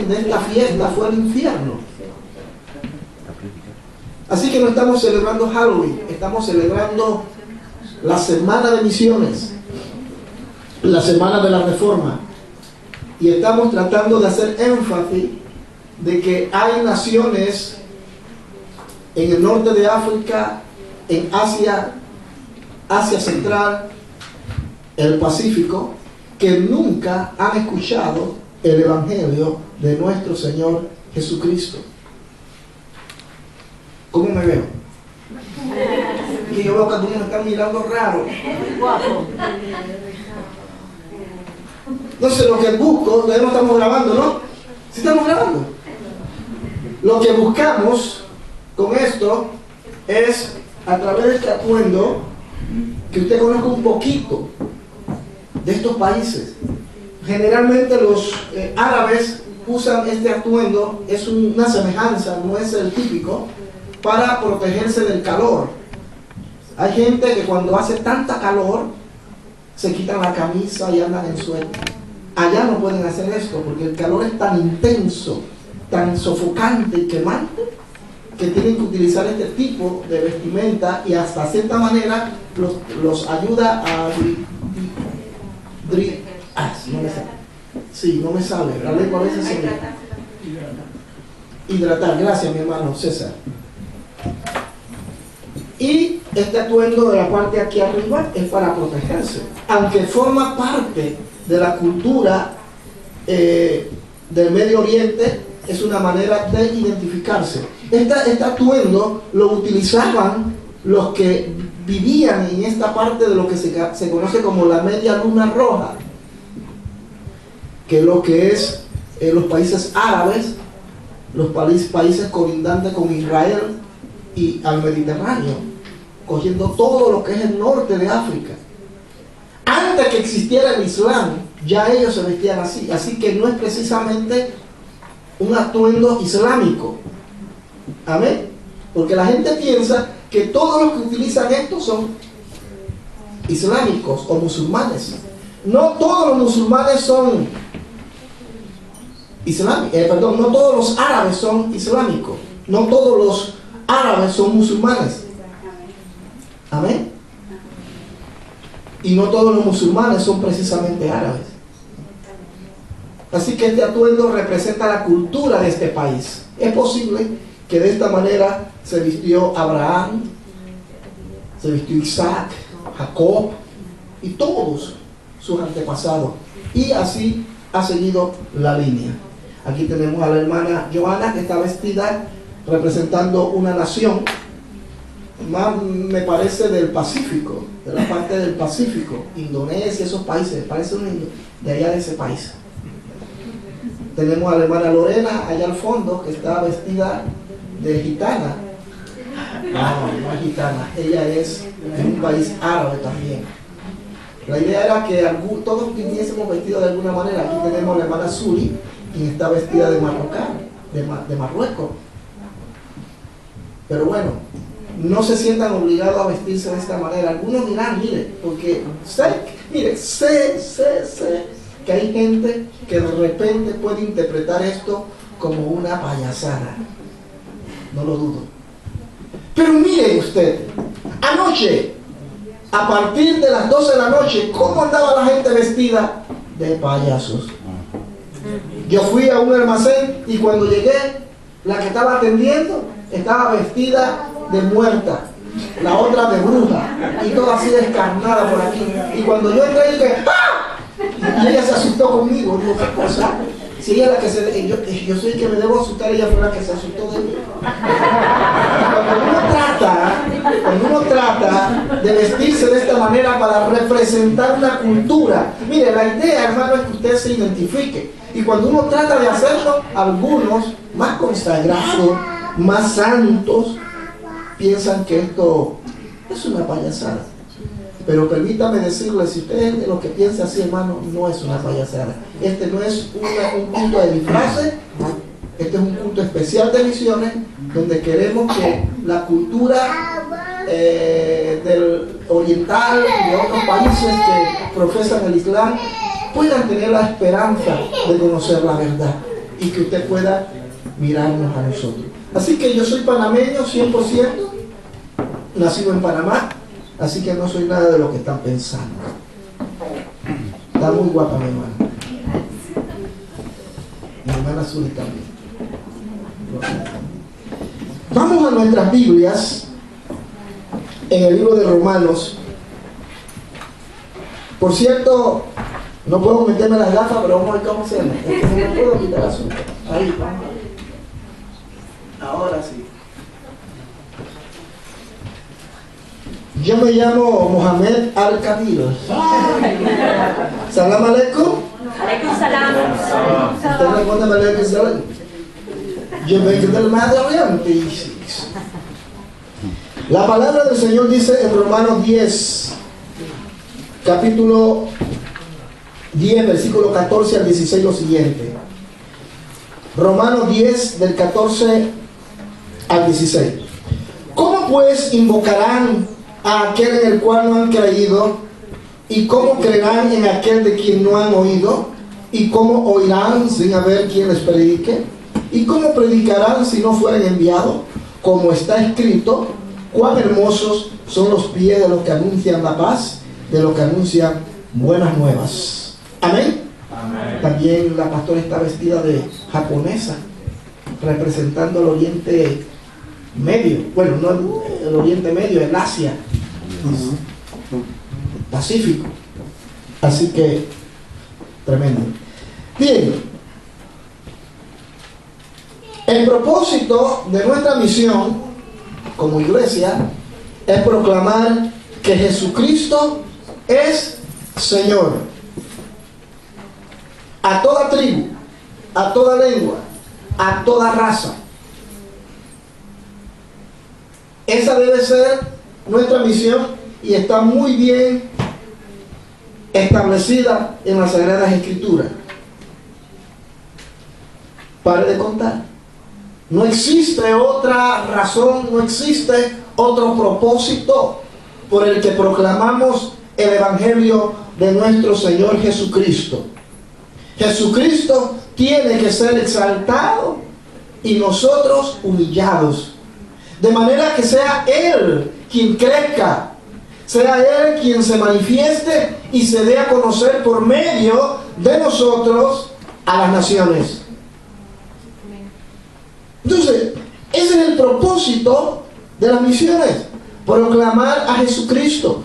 de esta fiesta fue el infierno. Así que no estamos celebrando Halloween, estamos celebrando la semana de misiones, la semana de la reforma. Y estamos tratando de hacer énfasis de que hay naciones en el norte de África, en Asia, Asia Central, el Pacífico, que nunca han escuchado el Evangelio de nuestro Señor Jesucristo. ¿Cómo me veo? Que yo veo que algunos me están mirando raro. Entonces lo que busco, todavía no estamos grabando, ¿no? ¿Sí estamos grabando? Lo que buscamos con esto es, a través de este atuendo, que usted conozca un poquito de estos países. Generalmente los árabes usan este atuendo, es una semejanza, no es el típico, para protegerse del calor. Hay gente que cuando hace tanta calor se quitan la camisa y andan en suéter. Allá no pueden hacer esto porque el calor es tan intenso, tan sofocante y quemante, que tienen que utilizar este tipo de vestimenta, y hasta cierta manera los ayuda a no me sale. Sí, no me sale. La lengua a veces se me hidratar. Gracias, mi hermano César. Y este atuendo de la parte aquí arriba es para protegerse, aunque forma parte de la cultura del Medio Oriente. Es una manera de identificarse. Este atuendo lo utilizaban los que vivían en esta parte de lo que se conoce como la media luna roja, que es lo que es los países árabes, los países colindantes con Israel y al Mediterráneo, cogiendo todo lo que es el norte de África. Antes que existiera el Islam, ya ellos se vestían así. Así que no es precisamente un atuendo islámico. Amén. Porque la gente piensa que todos los que utilizan esto son islámicos o musulmanes. No todos los musulmanes son islámicos, no todos los árabes son islámicos. No todos los árabes son musulmanes. Amén. Y no todos los musulmanes son precisamente árabes. Así que este atuendo representa la cultura de este país. Es posible que de esta manera se vistió Abraham, se vistió Isaac, Jacob y todos sus antepasados. Y así ha seguido la línea. Aquí tenemos a la hermana Joana, que está vestida representando una nación, más me parece del Pacífico, de la parte del Pacífico, Indonesia, esos países, parece de allá de ese país. Tenemos a la hermana Lorena allá al fondo, que está vestida de gitana. No es gitana, ella es de un país árabe también. La idea era que todos viniésemos vestidos de alguna manera. Aquí tenemos a la hermana Suri, quien está vestida de de Marruecos. Pero bueno, no se sientan obligados a vestirse de esta manera. Algunos dirán, mire, porque sé que hay gente que de repente puede interpretar esto como una payasada. No lo dudo. Pero mire usted, anoche, a partir de las 12 de la noche, ¿cómo andaba la gente vestida? De payasos. Yo fui a un almacén y cuando llegué, la que estaba atendiendo estaba vestida de muerta, la otra de bruja, y toda así descarnada por aquí. Y cuando yo entré, dije, ¡ah! Y ella se asustó conmigo. Digo, ¿qué cosa? Si ella es la que yo soy el que me debo asustar, ella fue la que se asustó de mí. Cuando uno trata de vestirse de esta manera para representar una cultura, mire, la idea, hermano, es que usted se identifique. Y cuando uno trata de hacerlo, algunos más consagrados, más santos, piensan que esto es una payasada. Pero permítame decirle, si usted es de los que piensa así, hermano, no es una payasada. Este no es un culto de disfraces, este es un culto especial de misiones, donde queremos que la cultura del oriental y de otros países que profesan el Islam puedan tener la esperanza de conocer la verdad. y que usted pueda mirarnos a nosotros. Así que yo soy panameño 100%, nacido en Panamá, así que no soy nada de lo que están pensando. Está muy guapa mi hermana. Mi hermana Zuli también. Vamos a nuestras Biblias en el libro de Romanos. Por cierto, no puedo meterme las gafas, pero vamos a ver cómo se llama. Es que no me puedo quitar el asunto. Ahí, vamos. Ahora sí. Yo me llamo Mohamed Al-Kadir. Salam aleikum. Aleikum salam. Usted responde aleikum salam. Yo vengo del Medio Oriente. La palabra del Señor dice en Romanos 10, capítulo 10, versículo 14 al 16 lo siguiente. Romanos 10, del 14 al 16. ¿Cómo pues invocarán a aquel en el cual no han creído? ¿Y cómo creerán en aquel de quien no han oído? ¿Y cómo oirán sin haber quien les predique? ¿Y cómo predicarán si no fueren enviados? Como está escrito, cuán hermosos son los pies de los que anuncian la paz, de los que anuncian buenas nuevas. Amén. Amén. También la pastora está vestida de japonesa, representando el Oriente Medio. Bueno, no el Oriente Medio, el Asia, Pacífico. Así que, tremendo. Bien, el propósito de nuestra misión como iglesia es proclamar que Jesucristo es Señor a toda tribu, a toda lengua, a toda raza. Esa debe ser nuestra misión y está muy bien establecida en las Sagradas Escrituras. Pare de contar. No existe otra razón, no existe otro propósito por el que proclamamos el Evangelio de nuestro Señor Jesucristo. Jesucristo tiene que ser exaltado y nosotros humillados. De manera que sea Él quien crezca, sea Él quien se manifieste y se dé a conocer por medio de nosotros a las naciones. Entonces, ese es el propósito de las misiones, proclamar a Jesucristo.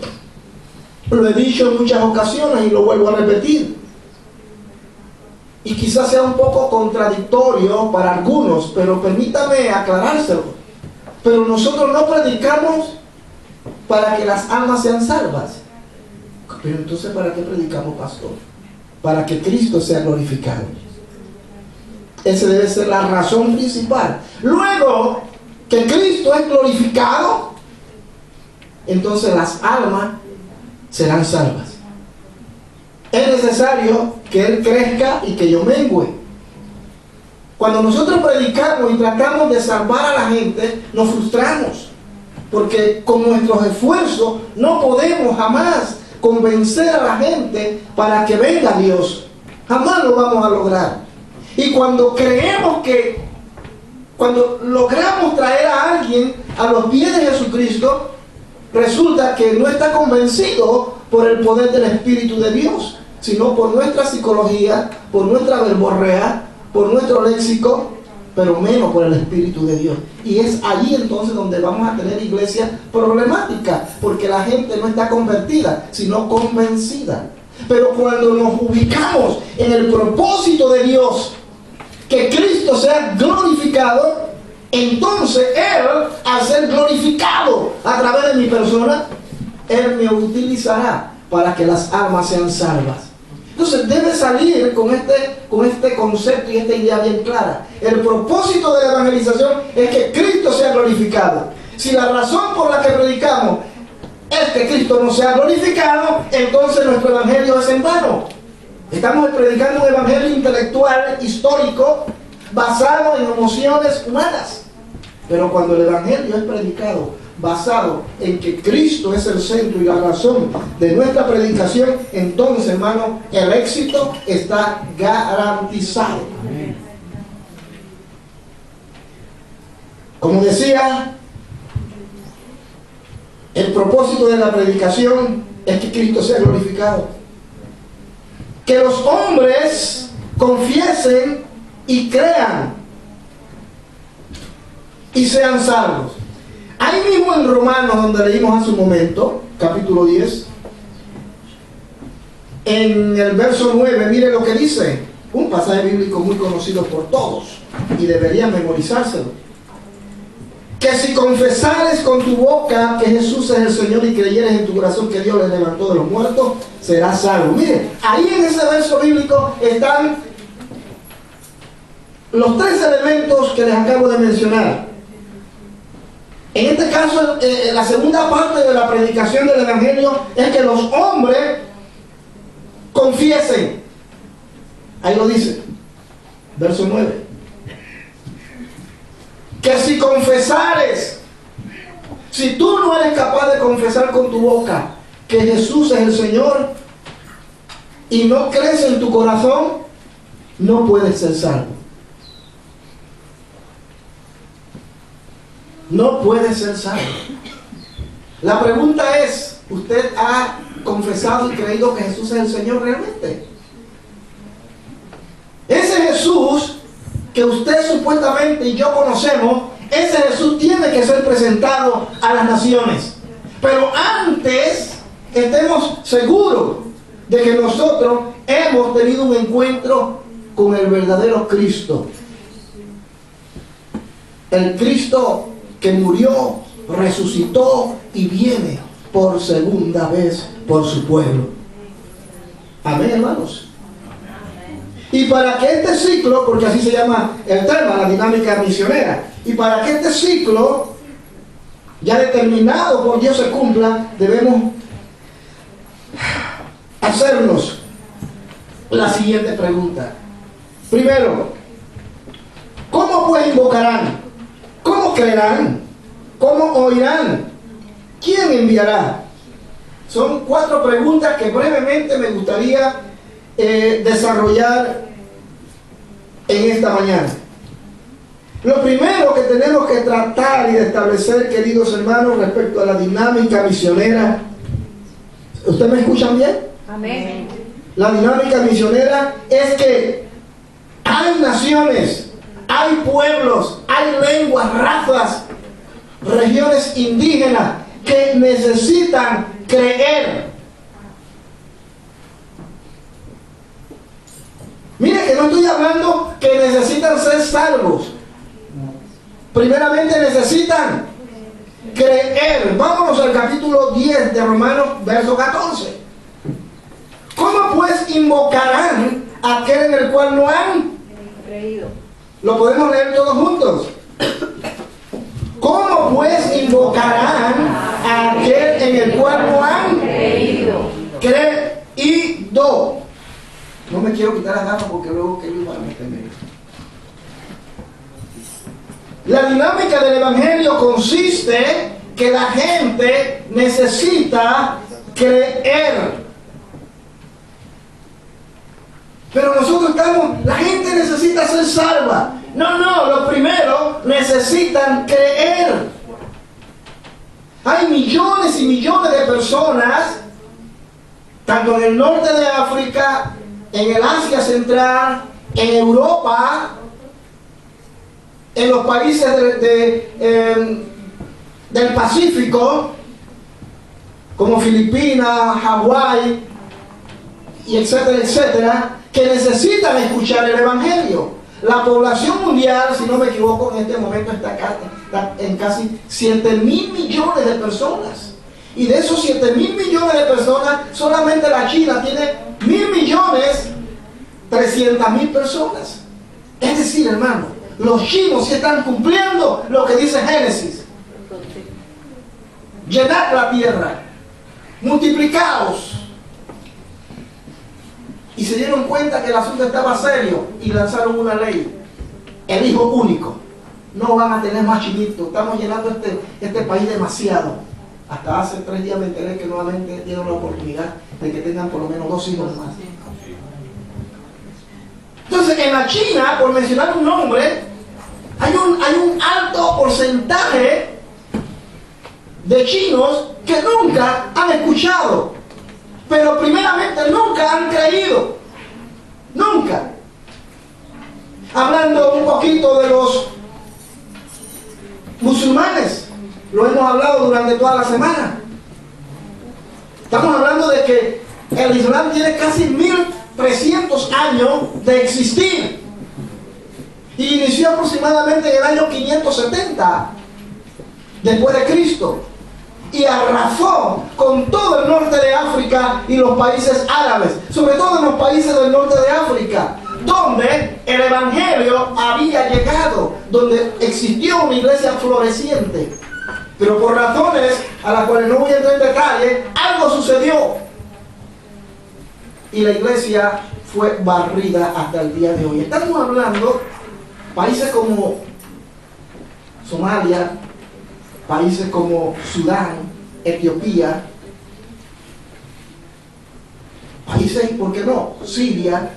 Lo he dicho en muchas ocasiones y lo vuelvo a repetir. Y quizás sea un poco contradictorio para algunos, pero permítame aclarárselo. Pero nosotros no predicamos para que las almas sean salvas. Pero entonces, ¿para qué predicamos, pastor? Para que Cristo sea glorificado. Esa debe ser la razón principal. Luego que Cristo es glorificado, entonces las almas serán salvas. Es necesario que Él crezca y que yo mengüe. Cuando nosotros predicamos y tratamos de salvar a la gente, nos frustramos. Porque con nuestros esfuerzos no podemos jamás convencer a la gente para que venga Dios. Jamás lo vamos a lograr. Y cuando cuando logramos traer a alguien a los pies de Jesucristo, resulta que no está convencido por el poder del Espíritu de Dios, sino por nuestra psicología, por nuestra verborrea, por nuestro léxico, pero menos por el Espíritu de Dios. Y es allí entonces donde vamos a tener iglesias problemáticas, porque la gente no está convertida, sino convencida. Pero cuando nos ubicamos en el propósito de Dios, que Cristo sea glorificado, entonces Él, al ser glorificado a través de mi persona, Él me utilizará para que las almas sean salvas. Entonces debe salir con este concepto y esta idea bien clara. El propósito de la evangelización es que Cristo sea glorificado. Si la razón por la que predicamos es que Cristo no sea glorificado, entonces nuestro evangelio es en vano. Estamos predicando un evangelio intelectual, histórico, basado en emociones humanas. Pero cuando el evangelio es predicado basado en que Cristo es el centro y la razón de nuestra predicación, entonces, hermano, el éxito está garantizado. Como decía, el propósito de la predicación es que Cristo sea glorificado. Que los hombres confiesen y crean y sean salvos. Ahí mismo en Romanos, donde leímos hace un momento, capítulo 10, en el verso 9, mire lo que dice, un pasaje bíblico muy conocido por todos y deberían memorizárselo. Que si confesares con tu boca que Jesús es el Señor y creyeres en tu corazón que Dios le levantó de los muertos, serás salvo. Mire, ahí en ese verso bíblico están los tres elementos que les acabo de mencionar. En este caso, la segunda parte de la predicación del Evangelio es que los hombres confiesen. Ahí lo dice, verso 9. Que si confesares, si tú no eres capaz de confesar con tu boca que Jesús es el Señor y no crees en tu corazón, no puedes ser salvo. No puedes ser salvo. La pregunta es, ¿usted ha confesado y creído que Jesús es el Señor realmente? Ese Jesús que usted supuestamente y yo conocemos, ese Jesús tiene que ser presentado a las naciones. Pero antes, estemos seguros de que nosotros hemos tenido un encuentro con el verdadero Cristo. El Cristo que murió, resucitó y viene por segunda vez por su pueblo. Amén, hermanos. Y para que este ciclo, porque así se llama el tema, la dinámica misionera, y para que este ciclo, ya determinado por Dios, se cumpla, debemos hacernos la siguiente pregunta. Primero, ¿cómo pues invocarán? ¿Cómo creerán? ¿Cómo oirán? ¿Quién enviará? Son 4 preguntas que brevemente me gustaría desarrollar en esta mañana. Lo primero que tenemos que tratar y de establecer, queridos hermanos, respecto a la dinámica misionera, ¿ustedes me escuchan bien? Amén. La dinámica misionera es que hay naciones, hay pueblos, hay lenguas, razas, regiones indígenas que necesitan creer. Mire que no estoy hablando que necesitan ser salvos. Primeramente necesitan creer. Vámonos al capítulo 10 de Romanos, verso 14. ¿Cómo pues invocarán a aquel en el cual no han creído? Lo podemos leer todos juntos. ¿Cómo pues invocarán a aquel en el cual no han creído? Creído. No me quiero quitar las gafas porque luego que van a meterme. La dinámica del Evangelio consiste que la gente necesita creer. Pero nosotros la gente necesita ser salva. No, lo primero, necesitan creer. Hay millones y millones de personas, tanto en el norte de África, en el Asia Central, en Europa, en los países del Pacífico, como Filipinas, Hawái, y etcétera, etcétera, que necesitan escuchar el Evangelio. La población mundial, si no me equivoco, en este momento está en casi 7.000 millones de personas. Y de esos 7.000 millones de personas, solamente la China tiene 1.300.000 personas. Es decir, hermano, los chinos sí están cumpliendo lo que dice Génesis. Llenad la tierra, multiplicaos. Y se dieron cuenta que el asunto estaba serio y lanzaron una ley. El hijo único. No van a tener más chinitos. Estamos llenando este país demasiado. Hasta hace 3 días me enteré que nuevamente dieron la oportunidad de que tengan por lo menos 2 hijos más. Entonces, en la China, por mencionar un nombre, hay un alto porcentaje porcentaje de chinos que nunca han escuchado, pero primeramente nunca han creído. Nunca. Hablando un poquito de los musulmanes, lo hemos hablado durante toda la semana. Estamos hablando de que el Islam tiene casi 1300 años de existir y inició aproximadamente en el año 570 después de Cristo y arrasó con todo el norte de África y los países árabes, sobre todo en los países del norte de África, donde el evangelio había llegado, donde existió una iglesia floreciente. Pero por razones a las cuales no voy a entrar en detalle, algo sucedió y la iglesia fue barrida hasta el día de hoy. Estamos hablando países como Somalia, países como Sudán, Etiopía, países, ¿por qué no?, Siria,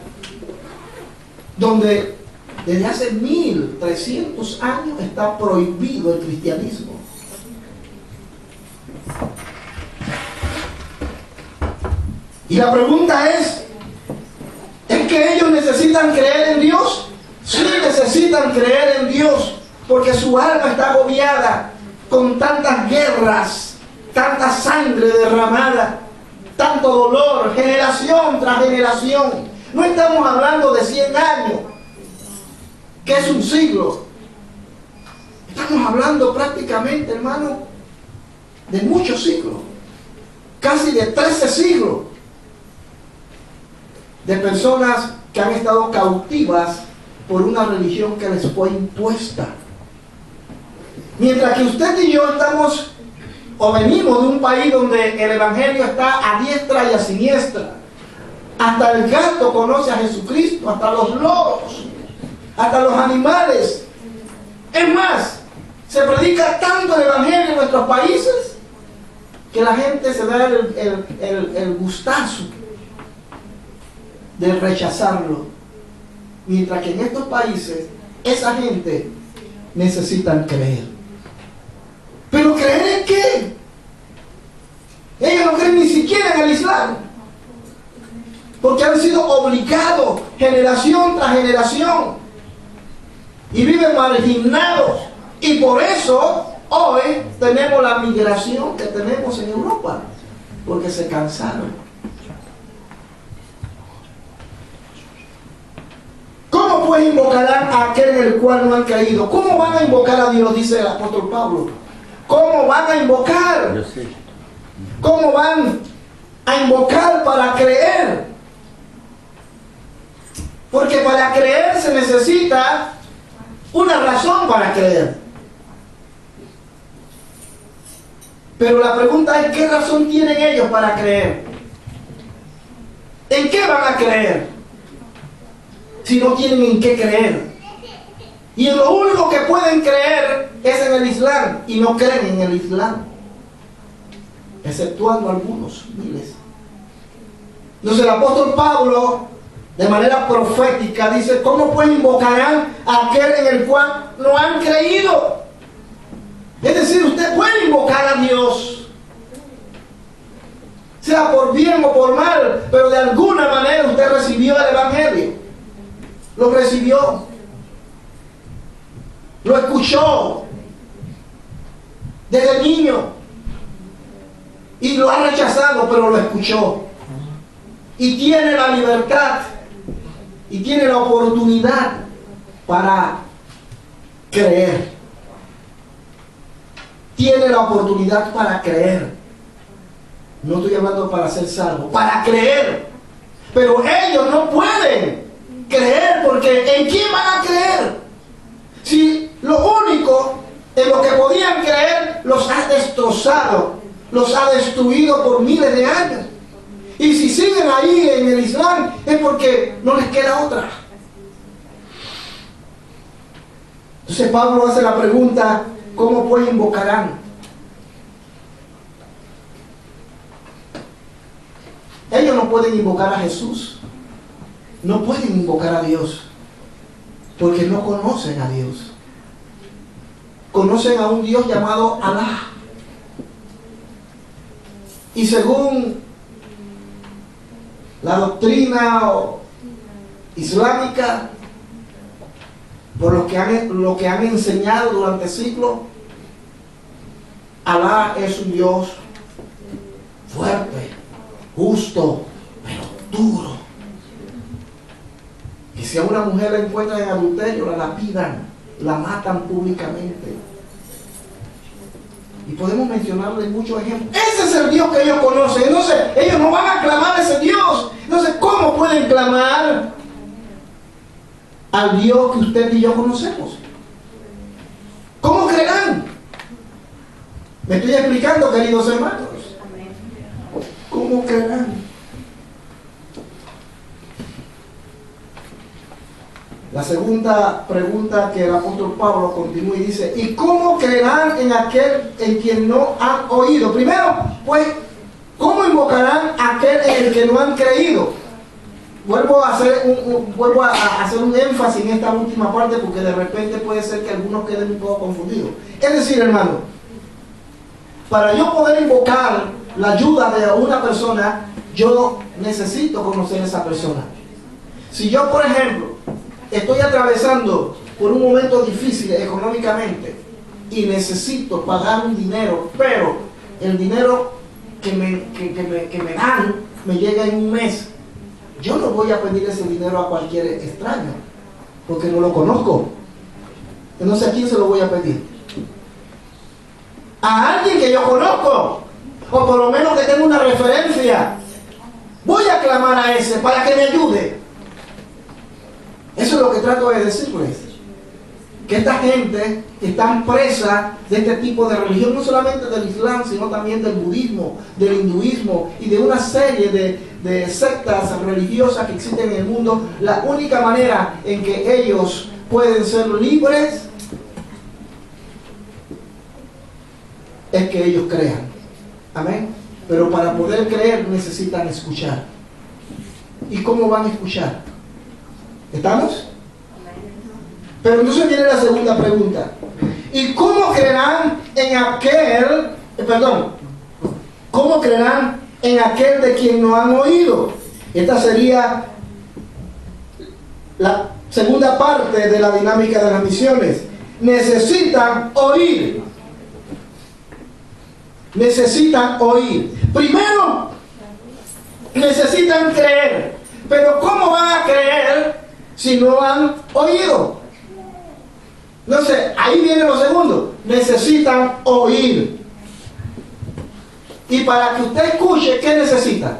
donde desde hace 1300 años está prohibido el cristianismo. Y la pregunta ¿es que ellos necesitan creer en Dios? Sí, necesitan creer en Dios, porque su alma está agobiada con tantas guerras, tanta sangre derramada, tanto dolor, generación tras generación. No estamos hablando de 100 años, que es un siglo. Estamos hablando prácticamente, hermano, de muchos siglos, casi de 13 siglos, de personas que han estado cautivas por una religión que les fue impuesta. Mientras que usted y yo estamos o venimos de un país donde el evangelio está a diestra y a siniestra. Hasta el gato conoce a Jesucristo, hasta los loros, hasta los animales. Es más, se predica tanto el evangelio en nuestros países que la gente se da el gustazo de rechazarlo. Mientras que en estos países, esa gente necesitan creer. ¿Pero creer en qué? Ellos no creen ni siquiera en el Islam, porque han sido obligados generación tras generación y viven marginados. Y por eso hoy tenemos la migración que tenemos en Europa, porque se cansaron. ¿Cómo pues invocarán a aquel en el cual no han creído? ¿Cómo van a invocar a Dios? Dice el apóstol Pablo. ¿Cómo van a invocar? ¿Cómo van a invocar para creer? Porque para creer se necesita una razón para creer. Pero la pregunta es, ¿qué razón tienen ellos para creer? ¿En qué van a creer si no tienen en qué creer? Y en lo único que pueden creer es en el Islam, y no creen en el Islam, exceptuando algunos, miles. Entonces el apóstol Pablo, de manera profética, dice: ¿cómo pues invocarán a aquel en el cual no han creído? Es decir, usted puede invocar a Dios, sea por bien o por mal, pero de alguna manera usted recibió el evangelio, lo recibió, lo escuchó desde niño y lo ha rechazado, pero lo escuchó y tiene la libertad y tiene la oportunidad para creer. Tiene la oportunidad para creer. No estoy hablando para ser salvo, para creer. Pero ellos no pueden creer, porque ¿en quién van a creer? Si lo único en lo que podían creer los ha destrozado, los ha destruido por miles de años. Y si siguen ahí en el Islam es porque no les queda otra. Entonces Pablo hace la pregunta: ¿cómo pues invocarán? Ellos no pueden invocar a Jesús, no pueden invocar a Dios, porque no conocen a Dios. conocen a un Dios llamado Alá. Y según la doctrina islámica, por lo que han enseñado durante siglos, Alá es un Dios fuerte, justo, pero duro. Y si a una mujer la encuentran en adulterio, la lapidan, la matan públicamente. Y podemos mencionarle muchos ejemplos. Ese es el Dios que ellos conocen. Entonces, ellos no van a clamar a ese Dios. Entonces, ¿cómo pueden clamar al Dios que usted y yo conocemos? ¿Cómo creerán? ¿Me estoy explicando, queridos hermanos? ¿Cómo creerán? La segunda pregunta que el apóstol Pablo continúa y dice: ¿y cómo creerán en aquel en quien no han oído? Primero, pues, ¿cómo invocarán a aquel en el que no han creído? Vuelvo a hacer un énfasis en esta última parte, porque de repente puede ser que algunos queden un poco confundidos. Es decir, hermano, para yo poder invocar la ayuda de una persona, yo necesito conocer a esa persona. Si yo, por ejemplo, estoy atravesando por un momento difícil económicamente y necesito pagar un dinero, pero el dinero que me dan me llega en un mes, yo no voy a pedir ese dinero a cualquier extraño, porque no lo conozco. Entonces, ¿a quién se lo voy a pedir? A alguien que yo conozco, o por lo menos que tenga una referencia. Voy a clamar a ese para que me ayude. Eso es lo que trato de decirles. Que esta gente está presa de este tipo de religión, no solamente del Islam, sino también del budismo, del hinduismo y de una serie de sectas religiosas que existen en el mundo. La única manera en que ellos pueden ser libres es que ellos crean. Amén. Pero para poder creer necesitan escuchar. ¿Y cómo van a escuchar? ¿Estamos? Pero entonces viene la segunda pregunta. ¿Y cómo creerán en aquel, cómo creerán en aquel de quien no han oído? Esta sería la segunda parte de la dinámica de las misiones. Necesitan oír. Necesitan oír. Primero, necesitan creer. Pero ¿cómo van a creer si no han oído? Entonces, ahí viene lo segundo. Necesitan oír. Y para que usted escuche, ¿qué necesita?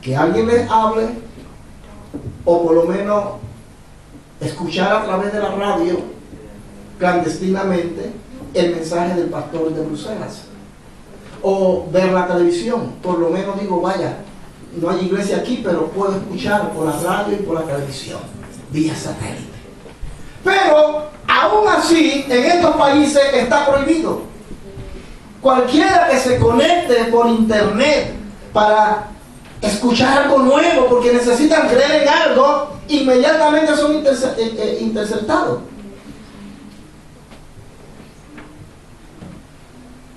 Que alguien les hable, o por lo menos escuchar a través de la radio, clandestinamente, el mensaje del pastor de Bruselas. O ver la televisión. Por lo menos digo, vaya, no hay iglesia aquí, pero puedo escuchar por la radio y por la televisión, vía satélite. Pero aún así, en estos países está prohibido. Cualquiera que se conecte por internet para escuchar algo nuevo, porque necesitan creer en algo, inmediatamente son interceptados.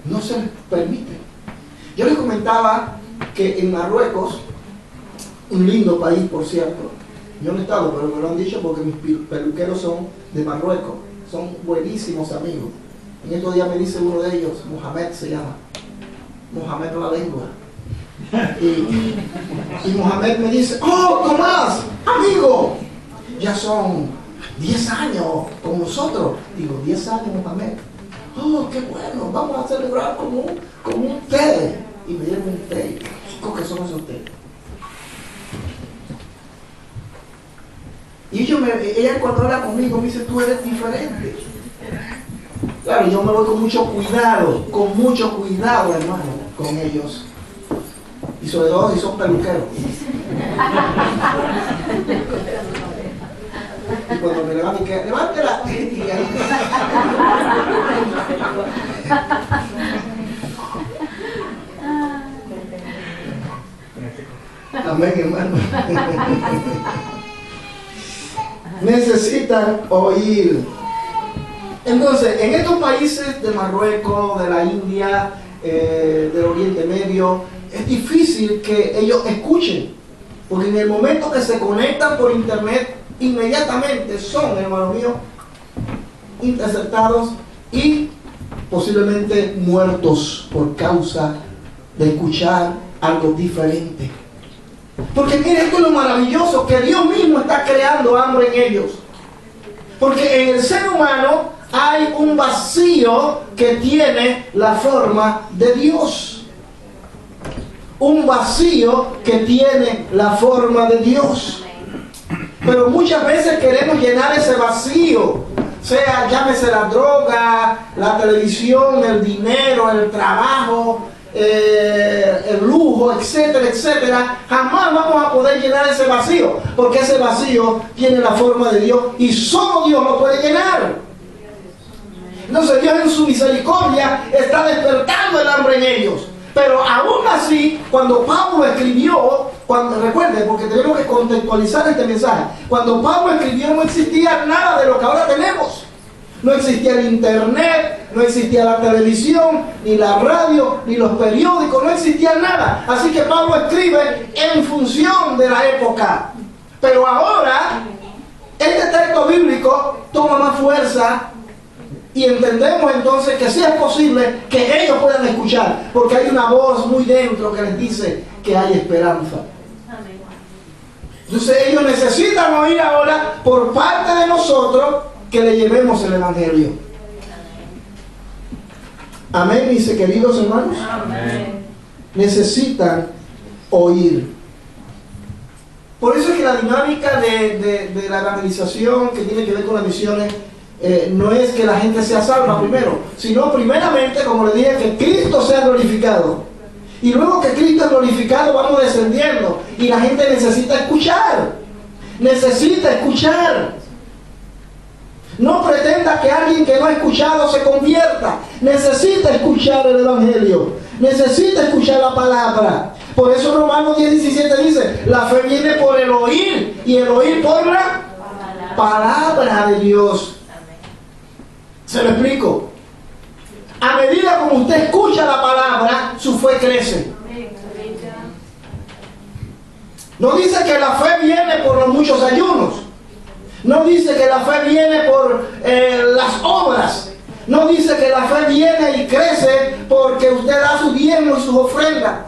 No se les permite. Yo les comentaba que en Marruecos, un lindo país por cierto, yo no he estado, pero me lo han dicho porque mis peluqueros son de Marruecos, son buenísimos amigos. En estos días me dice uno de ellos, Mohamed se llama, Mohamed la lengua, y Mohamed me dice: ¡oh, Tomás, amigo! Ya son 10 años con nosotros. Digo, 10 años, Mohamed. ¡Oh, qué bueno! Vamos a celebrar como un té. Y me dieron un té. ¿Cómo que son esos té? Y ella cuando habla conmigo me dice: tú eres diferente. Claro, yo me voy con mucho cuidado, hermano, con ellos. Y sobre todo si son peluqueros. Y cuando me levanto, que levántela. Amén, hermano. Necesitan oír. Entonces, en estos países de Marruecos, de la India, del Oriente Medio, es difícil que ellos escuchen, porque en el momento que se conectan por internet, inmediatamente son, hermanos míos, interceptados y posiblemente muertos por causa de escuchar algo diferente. Porque miren, esto es lo maravilloso, que Dios mismo está creando hambre en ellos. Porque en el ser humano hay un vacío que tiene la forma de Dios. Un vacío que tiene la forma de Dios. Pero muchas veces queremos llenar ese vacío, sea llámese la droga, la televisión, el dinero, el trabajo, el lujo, etcétera, etcétera. Jamás vamos a poder llenar ese vacío, porque ese vacío tiene la forma de Dios y solo Dios lo puede llenar. Entonces Dios en su misericordia está despertando el hambre en ellos. Pero aún así, cuando Pablo escribió, recuerden, porque tenemos que contextualizar este mensaje, cuando Pablo escribió no existía nada de lo que ahora tenemos. No existía el internet, no existía la televisión, ni la radio, ni los periódicos, no existía nada. Así que Pablo escribe en función de la época. Pero ahora, este texto bíblico toma más fuerza y entendemos entonces que sí es posible que ellos puedan escuchar, porque hay una voz muy dentro que les dice que hay esperanza. Entonces ellos necesitan oír ahora por parte de nosotros que le llevemos el Evangelio. Amén, mis queridos hermanos. Amén. Necesitan oír. Por eso es que la dinámica de la evangelización que tiene que ver con las misiones no es que la gente sea salva primero, sino primeramente, como le dije, que Cristo sea glorificado. Y luego que Cristo es glorificado, vamos descendiendo. Y la gente necesita escuchar. Necesita escuchar. No pretenda que alguien que no ha escuchado se convierta. Necesita escuchar el Evangelio. Necesita escuchar la palabra. Por eso Romanos 10:17 dice, la fe viene por el oír y el oír por la palabra de Dios. Se lo explico. A medida como usted escucha la palabra, su fe crece. No dice que la fe viene por los muchos ayunos. No dice que la fe viene por las obras. No dice que la fe viene y crece porque usted da su diezmo y sus ofrendas.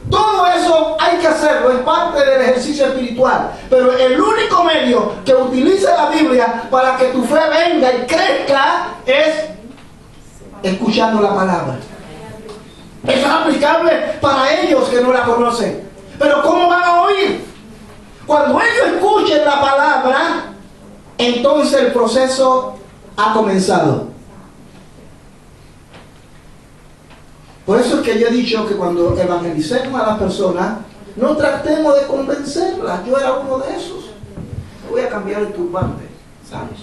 Todo eso hay que hacerlo, es parte del ejercicio espiritual. Pero el único medio que utiliza la Biblia para que tu fe venga y crezca es escuchando la palabra. Eso es aplicable para ellos que no la conocen. Pero ¿cómo van a oír? Cuando ellos escuchen la palabra, entonces el proceso ha comenzado. Por eso es que yo he dicho que cuando evangelicemos a las personas, no tratemos de convencerlas. Yo era uno de esos. Voy a cambiar el turbante, ¿sabes?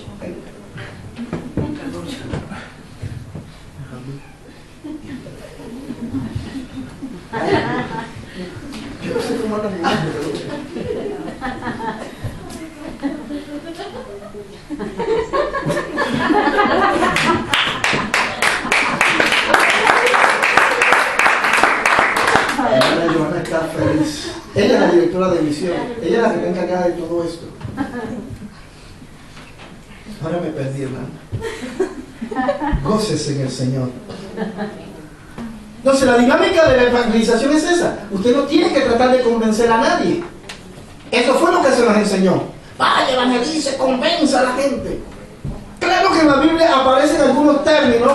Yo no sé cómo andan. Joana está feliz. Ella es la directora de misión. Ella es la que está encargada de todo esto. Ahora me perdí, hermano. Gócese en el Señor. Entonces la dinámica de la evangelización es esa. Usted no tiene que tratar de convencer a nadie. Eso fue lo que se nos enseñó. Vaya, evangelice, convenza a la gente. Claro que en la Biblia aparecen algunos términos,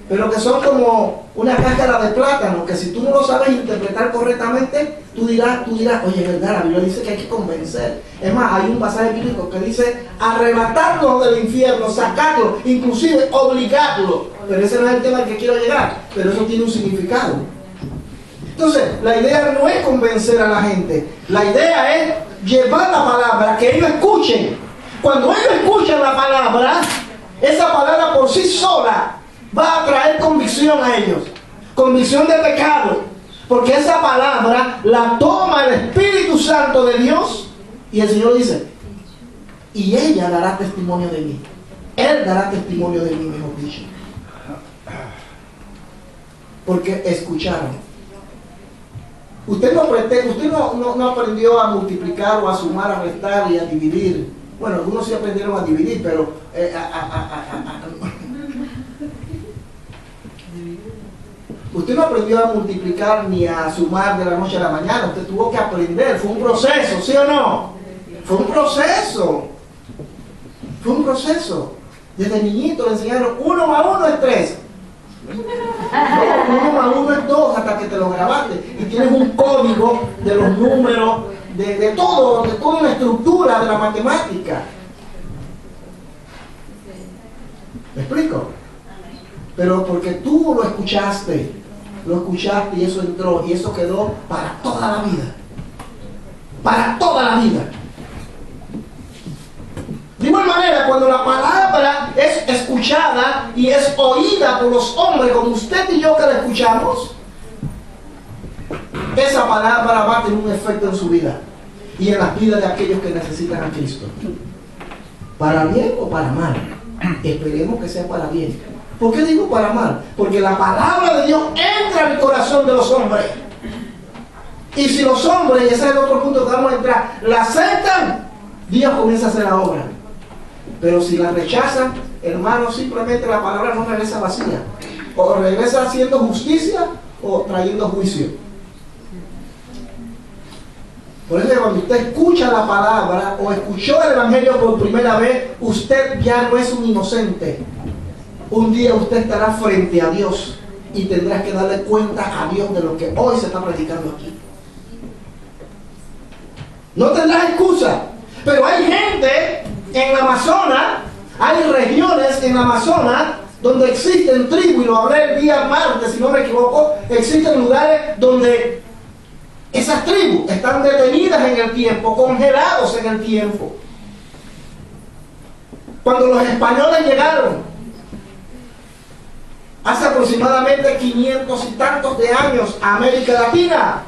pero que son como una cáscara de plátano, que si tú no lo sabes interpretar correctamente, tú dirás, oye, verdad, la Biblia dice que hay que convencer. Es más, hay un pasaje bíblico que dice arrebatarlo del infierno, sacarlo, inclusive obligarlo. Pero ese no es el tema al que quiero llegar, pero eso tiene un significado. Entonces, la idea no es convencer a la gente, la idea es llevar la palabra, que ellos escuchen. Cuando ellos escuchan la palabra, esa palabra por sí sola va a traer convicción a ellos, convicción de pecado, porque esa palabra la toma el Espíritu Santo de Dios y el Señor dice, y ella dará testimonio de mí. Él dará testimonio de mí, mejor dicho. Porque escucharon. Usted no aprendió a multiplicar o a sumar, a restar y a dividir. Bueno, algunos sí aprendieron a dividir, pero usted no aprendió a multiplicar ni a sumar de la noche a la mañana. Usted tuvo que aprender. Fue un proceso, ¿sí o no? Fue un proceso. Fue un proceso. Desde niñito le enseñaron 1 más 1 es 3. No, 1 más 1 es 2 hasta que te lo grabaste. Y tienes un código de los números, de toda una estructura de la matemática. ¿Me explico? Pero porque tú lo escuchaste y eso entró y eso quedó para toda la vida. Para toda la vida. De igual manera, cuando la palabra es escuchada y es oída por los hombres, como usted y yo que la escuchamos, esa palabra va a tener un efecto en su vida y en las vidas de aquellos que necesitan a Cristo. Para bien o para mal. Esperemos que sea para bien. ¿Por qué digo para mal? Porque la palabra de Dios entra en el corazón de los hombres. Y si los hombres, y ese es el otro punto que vamos a entrar, la aceptan, Dios comienza a hacer la obra. Pero si la rechazan, hermano, simplemente la palabra no regresa vacía. O regresa haciendo justicia o trayendo juicio. Por eso cuando usted escucha la palabra o escuchó el evangelio por primera vez, usted ya no es un inocente. Un día usted estará frente a Dios y tendrá que darle cuenta a Dios de lo que hoy se está predicando aquí. No tendrás excusa. Pero hay gente en la Amazonas, hay regiones en la Amazonas donde existen tribus, y lo hablé el día martes, si no me equivoco, existen lugares donde esas tribus están detenidas en el tiempo, congelados en el tiempo. Cuando los españoles llegaron, hace aproximadamente 500 y tantos de años a América Latina,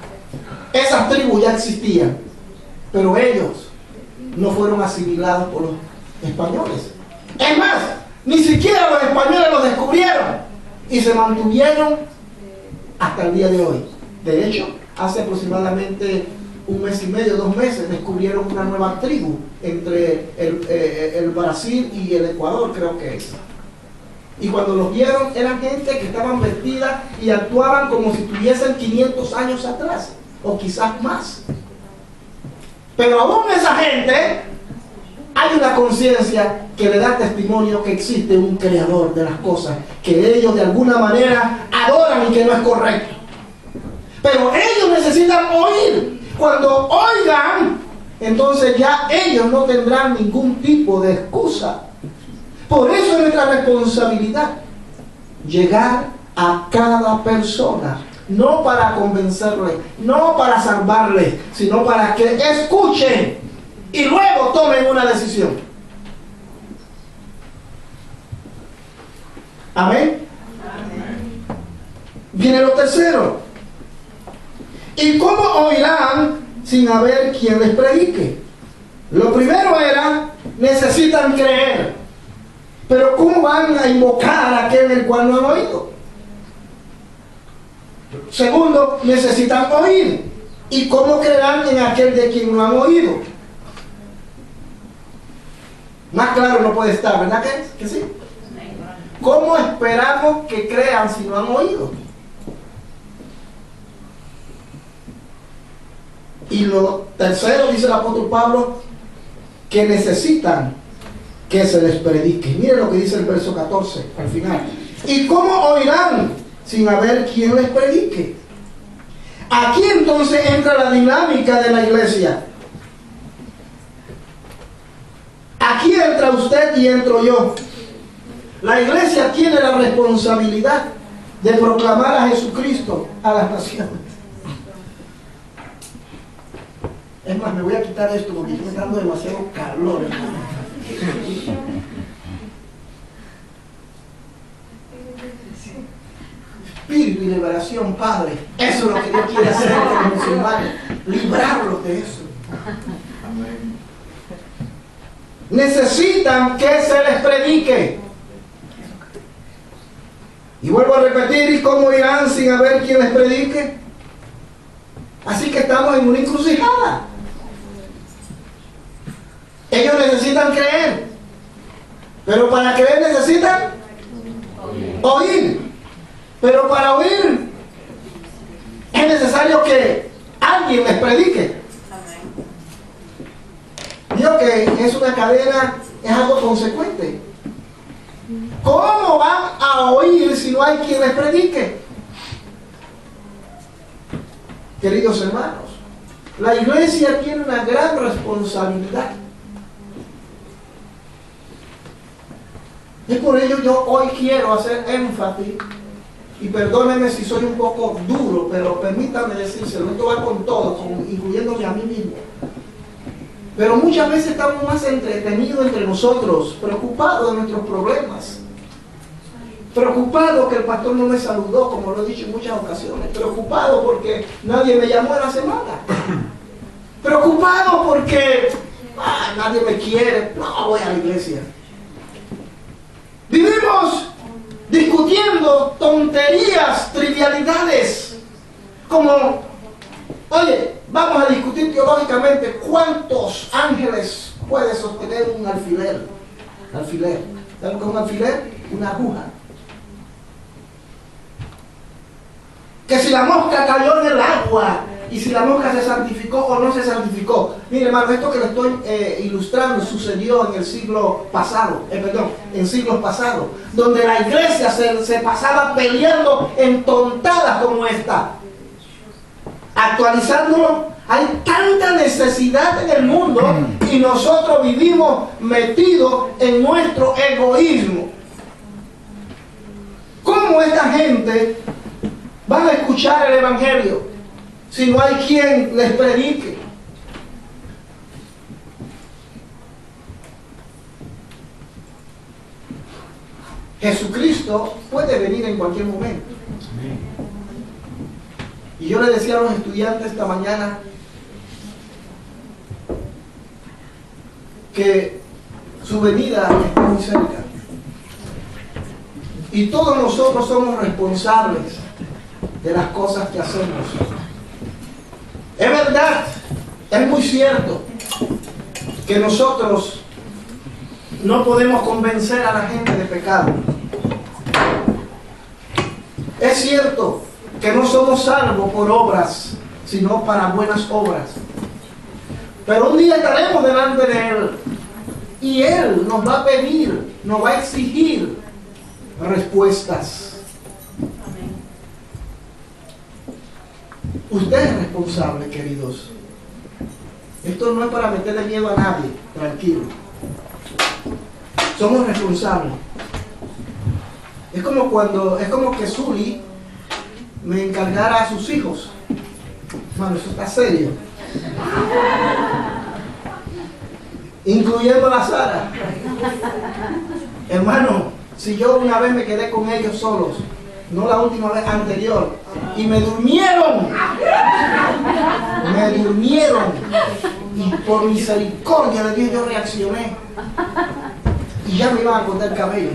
esas tribus ya existían, pero ellos no fueron asimilados por los españoles. Es más, ni siquiera los españoles los descubrieron y se mantuvieron hasta el día de hoy. De hecho, hace aproximadamente 1 mes y medio, 2 meses, descubrieron una nueva tribu entre el Brasil y el Ecuador, creo que es. Y cuando los vieron, eran gente que estaban vestidas y actuaban como si tuviesen 500 años atrás, o quizás más. Pero aún esa gente, hay una conciencia que le da testimonio que existe un creador de las cosas, que ellos de alguna manera adoran y que no es correcto. Pero ellos necesitan oír. Cuando oigan, entonces ya ellos no tendrán ningún tipo de excusa. Por eso es nuestra responsabilidad llegar a cada persona, no para convencerle, no para salvarle, sino para que escuchen y luego tomen una decisión. Amén. Viene lo tercero. ¿Y cómo oirán sin haber quien les predique? Lo primero era, necesitan creer. Pero ¿cómo van a invocar a aquel del cual no han oído? Segundo, necesitan oír. ¿Y cómo creerán en aquel de quien no han oído? Más claro no puede estar, ¿verdad que sí? ¿Cómo esperamos que crean si no han oído? Y lo tercero, dice el apóstol Pablo, que necesitan que se les predique. Miren lo que dice el verso 14 al final. ¿Y cómo oirán sin haber quien les predique? Aquí entonces entra la dinámica de la iglesia. Aquí entra usted y entro yo. La iglesia tiene la responsabilidad de proclamar a Jesucristo a las naciones. Es más, me voy a quitar esto porque estoy dando demasiado calor, hermano. Espíritu y liberación, Padre. Eso es lo que Dios quiere hacer con los musulmanes. Librarlos de eso. necesitan que se les predique. Y vuelvo a repetir, ¿y cómo irán sin haber quien les predique? Así que estamos en una encrucijada. Ellos necesitan creer, pero para creer necesitan oír. Pero para oír es necesario que alguien les predique. Digo que es una cadena, es algo consecuente. ¿Cómo van a oír si no hay quien les predique? Queridos hermanos, la iglesia tiene una gran responsabilidad. Y por ello yo hoy quiero hacer énfasis, y perdónenme si soy un poco duro, pero permítanme decírselo, esto va con todo, incluyéndome a mí mismo. Pero muchas veces estamos más entretenidos entre nosotros, preocupados de nuestros problemas, preocupados que el pastor no me saludó, como lo he dicho en muchas ocasiones, preocupados porque nadie me llamó en la semana, preocupados porque nadie me quiere, no voy a la iglesia. Vivimos discutiendo tonterías, trivialidades, como, oye, vamos a discutir teológicamente cuántos ángeles puede sostener un alfiler. Alfiler. ¿Saben qué es un alfiler? Una aguja. Que si la mosca cayó en el agua y si la mosca se santificó o no se santificó. Mire, hermano, esto que le estoy ilustrando sucedió en el siglo pasado, en siglos pasados, donde la iglesia se pasaba peleando en tontadas como esta. Actualizándolo, hay tanta necesidad en el mundo y nosotros vivimos metidos en nuestro egoísmo. ¿Cómo esta gente va a escuchar el evangelio si no hay quien les predique? Jesucristo puede venir en cualquier momento. Y yo le decía a los estudiantes esta mañana que su venida está muy cerca. Y todos nosotros somos responsables de las cosas que hacemos. Es verdad, es muy cierto que nosotros no podemos convencer a la gente de pecado. Es cierto que no somos salvos por obras, sino para buenas obras. Pero un día estaremos delante de Él y Él nos va a pedir, nos va a exigir respuestas. Usted es responsable, queridos. Esto no es para meterle miedo a nadie, tranquilo. Somos responsables. Es como que Zuli me encargara a sus hijos. Hermano, eso está serio. Incluyendo a Sara. Hermano, si yo una vez me quedé con ellos solos, no la última vez anterior, y me durmieron, y por misericordia de Dios yo reaccioné, y ya me iban a cortar el cabello.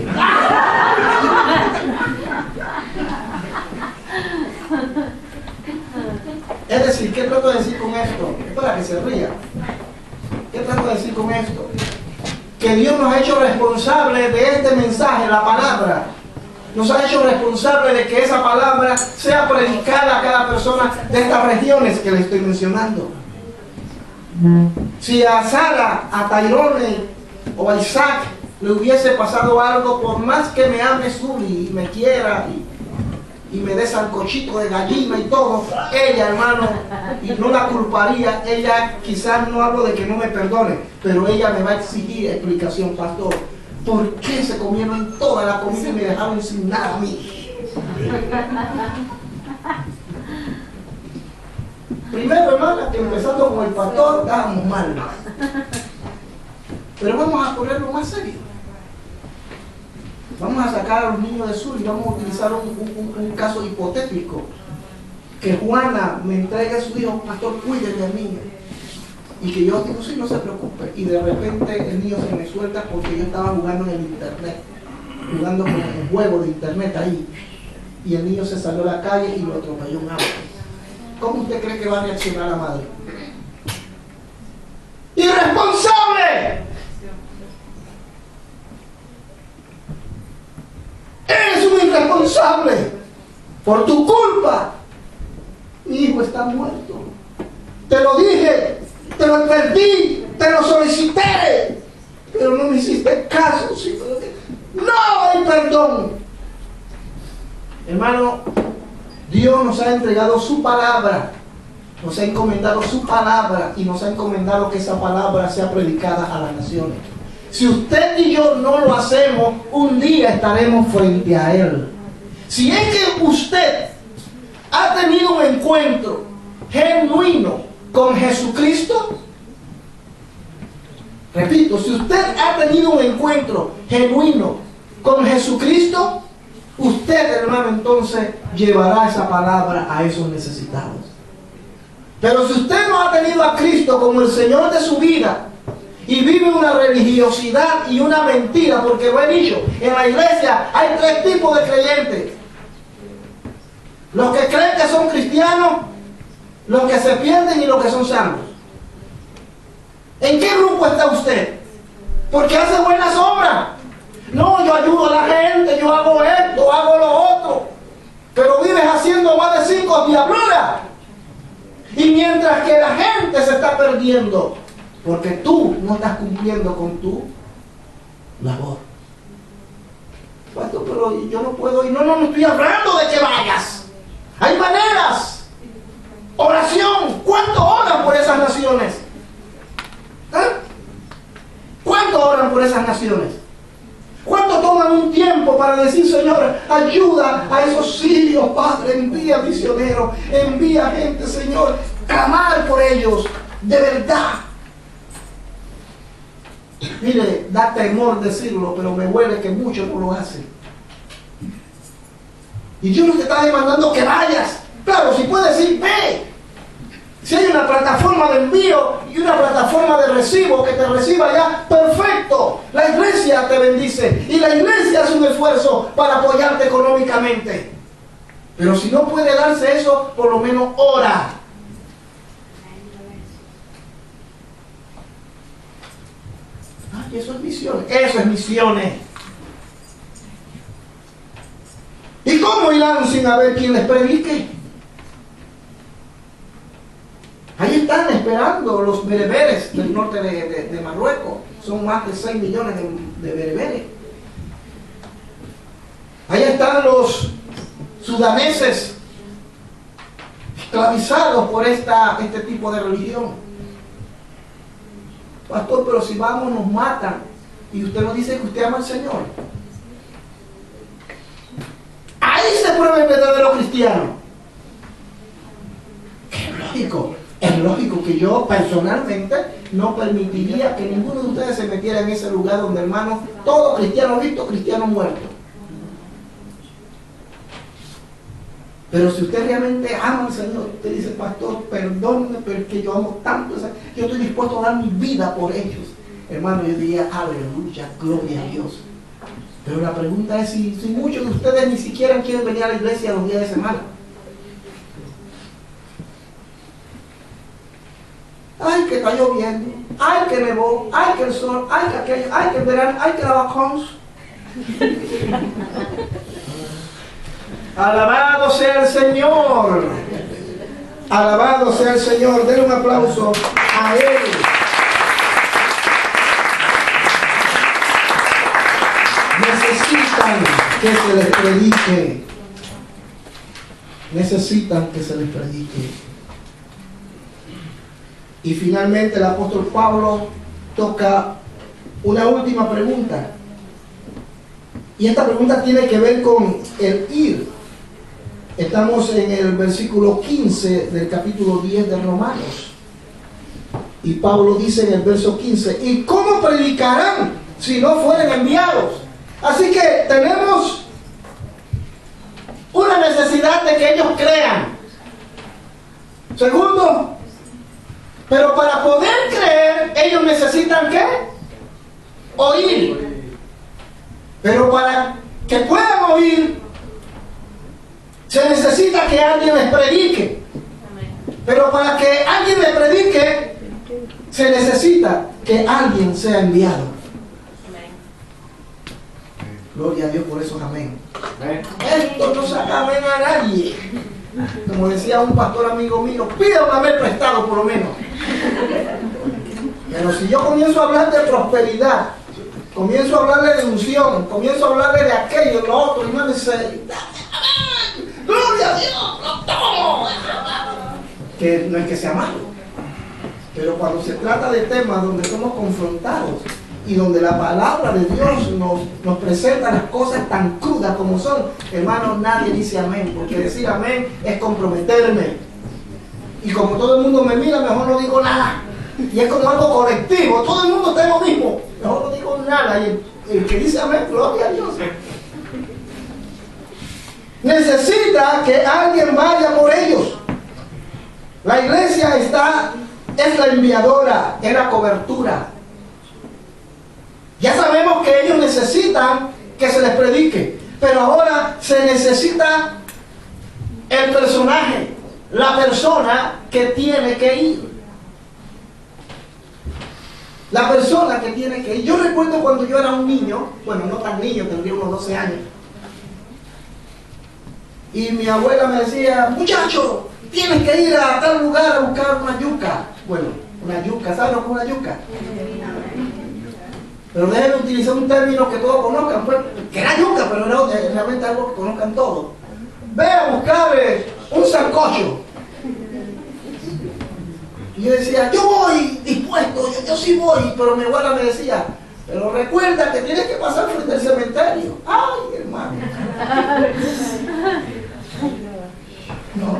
Es decir, ¿qué trato de decir con esto? Es para que se ría. ¿Qué trato de decir con esto? Que Dios nos ha hecho responsables de este mensaje, la palabra. Nos ha hecho responsables de que esa palabra sea predicada a cada persona de estas regiones que le estoy mencionando. Si a Sara, a Tyrone o a Isaac le hubiese pasado algo, por más que me ame Zuli y me quiera y me dé sancochito de gallina y todo, ella, hermano, y no la culparía, ella quizás no hablo de que no me perdone, pero ella me va a exigir explicación, pastor. ¿Por qué se comieron toda la comida y me dejaron sin nada a mí? Primero, hermana, que empezando con el pastor, estábamos mal. Pero vamos a ponerlo más serio. Vamos a sacar a los niños de Sur y vamos a utilizar un caso hipotético. Que Juana me entregue a su hijo, pastor, cuídeme a mí. Y que yo digo, sí, no se preocupe. Y de repente el niño se me suelta porque yo estaba jugando en el internet, jugando con el juego de internet ahí. Y el niño se salió a la calle y lo atropelló un auto. ¿Cómo usted cree que va a reaccionar la madre? ¡Irresponsable! ¡Eres un irresponsable! Por tu culpa, mi hijo está muerto. Te lo dije, te lo advertí, te lo solicité, pero no me hiciste caso. No hay perdón. Hermano, Dios nos ha entregado su palabra, nos ha encomendado su palabra y nos ha encomendado que esa palabra sea predicada a las naciones. Si usted y yo no lo hacemos, un día estaremos frente a Él. Si es que usted ha tenido un encuentro genuino con Jesucristo, repito, si usted ha tenido un encuentro genuino con Jesucristo, usted, hermano, entonces llevará esa palabra a esos necesitados. Pero si usted no ha tenido a Cristo como el Señor de su vida y vive una religiosidad y una mentira, porque lo he dicho, en la iglesia hay tres tipos de creyentes: los que creen que son cristianos, los que se pierden y los que son salvos. ¿En qué grupo está usted? Porque hace buenas obras. No, yo ayudo a la gente, yo hago esto, hago lo otro. Pero vives haciendo más de 5 diabluras. Y mientras que la gente se está perdiendo, porque tú no estás cumpliendo con tu labor. Pastor, pero yo no puedo ir. No estoy hablando de que vayas. Hay maneras. Oración. ¿Cuánto oran por esas naciones? ¿Cuánto oran por esas naciones? ¿Cuánto toman un tiempo para decir, Señor, ayuda a esos sirios, Padre, envía misioneros, envía gente, Señor, clamar por ellos, de verdad? Mire, da temor decirlo, pero me huele que muchos no lo hacen. Y Dios no te está demandando que vayas. Claro, si puedes ir, ve. Si hay una plataforma de envío y una plataforma de recibo que te reciba ya, perfecto. La iglesia te bendice y la iglesia hace un esfuerzo para apoyarte económicamente. Pero si no puede darse eso, por lo menos ora. Ay, eso es misiones. Eso es misiones. ¿Y cómo irán sin haber quien les predique? Ahí están esperando los bereberes del norte de Marruecos. Son más de 6 millones de bereberes. Ahí están los sudaneses esclavizados por este tipo de religión. Pastor, pero si vamos nos matan. Y usted nos dice que usted ama al Señor. Ahí se prueba el verdadero cristiano. Es lógico que yo personalmente no permitiría que ninguno de ustedes se metiera en ese lugar donde, hermanos, todo cristiano visto, cristiano muerto. Pero si usted realmente ama al Señor, usted dice, pastor, perdóneme, pero es que yo amo tanto, yo estoy dispuesto a dar mi vida por ellos. Hermano, yo diría, aleluya, gloria a Dios. Pero la pregunta es si muchos de ustedes ni siquiera quieren venir a la iglesia los días de semana. Ay, que está lloviendo, ay, que nevó, ay, que el sol, ay, que aquello, ay, que el verano, ay, que la vacance. Alabado sea el Señor. Alabado sea el Señor. Denle un aplauso a Él. Necesitan que se les predique. Necesitan que se les predique. Y finalmente el apóstol Pablo toca una última pregunta. Y esta pregunta tiene que ver con el ir. Estamos en el versículo 15 del capítulo 10 de Romanos. Y Pablo dice en el verso 15, ¿y cómo predicarán si no fueren enviados? Así que tenemos una necesidad de que ellos crean. Segundo, Pero para poder creer, ellos necesitan ¿qué? Oír. Pero para que puedan oír, se necesita que alguien les predique. Pero para que alguien les predique, se necesita que alguien sea enviado. Gloria a Dios por eso, amén. Esto no saca amén a nadie. Como decía un pastor amigo mío, pida un amén prestado por lo menos. Pero si yo comienzo a hablar de prosperidad, comienzo a hablarle de unción, comienzo a hablarle de aquello, lo otro, y no dice, gloria a Dios, lo tomo. Que no es que sea malo, pero cuando se trata de temas donde somos confrontados y donde la palabra de Dios nos presenta las cosas tan crudas como son, hermanos, nadie dice amén, porque decir amén es comprometerme. Y como todo el mundo me mira, mejor no digo nada. Y es como algo colectivo, todo el mundo está en lo mismo, mejor no digo nada. Y el que dice amén, gloria a Dios. Necesita que alguien vaya por ellos. La iglesia es la enviadora, es la cobertura. Ya sabemos que ellos necesitan que se les predique, pero ahora se necesita el personaje, la persona que tiene que ir. La persona que tiene que ir. Yo recuerdo cuando yo era un niño, bueno, no tan niño, tendría unos 12 años, y mi abuela me decía, muchacho, tienes que ir a tal lugar a buscar una yuca. Bueno, una yuca, ¿sabes lo que es una yuca? Pero déjenme utilizar un término que todos conozcan, pues, que era yuca, pero no, realmente algo que conozcan todos. Ve a buscar un sancocho. Y yo decía, yo voy dispuesto, yo sí voy, pero mi abuela me decía, pero recuerda que tienes que pasar frente al cementerio. Ay, hermano. No,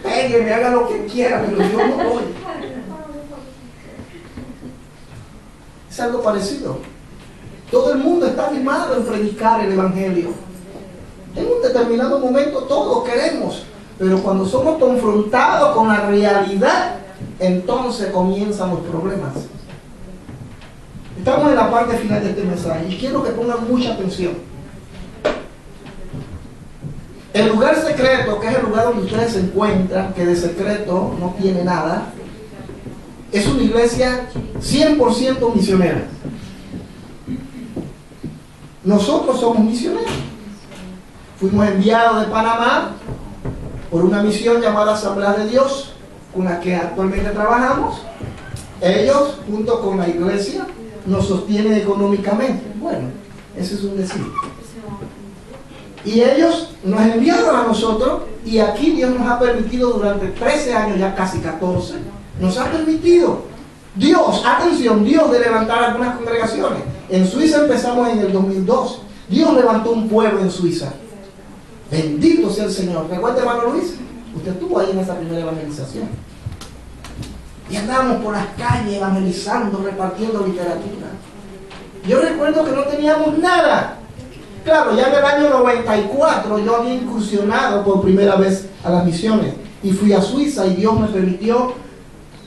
pégueme, haga lo que quiera, pero yo no voy. Es algo parecido. Todo el mundo está animado en predicar el Evangelio. En un determinado momento todos queremos, pero cuando somos confrontados con la realidad, entonces comienzan los problemas. Estamos en la parte final de este mensaje y quiero que pongan mucha atención. El lugar secreto, que es el lugar donde ustedes se encuentran, que de secreto no tiene nada, es una iglesia 100% misionera. Nosotros somos misioneros. Fuimos enviados de Panamá por una misión llamada Asamblea de Dios, con la que actualmente trabajamos. Ellos, junto con la iglesia, nos sostienen económicamente. Bueno, ese es un decir. Y ellos nos enviaron a nosotros, y aquí Dios nos ha permitido durante 13 años, ya casi 14, nos ha permitido, Dios, atención, Dios de levantar algunas congregaciones. En Suiza empezamos en el 2002. Dios levantó un pueblo en Suiza. Bendito sea el Señor. ¿Recuerda, hermano Luis? Usted estuvo ahí en esa primera evangelización. Y andábamos por las calles evangelizando, repartiendo literatura. Yo recuerdo que no teníamos nada. Claro, ya en el año 94 yo había incursionado por primera vez a las misiones y fui a Suiza, y Dios me permitió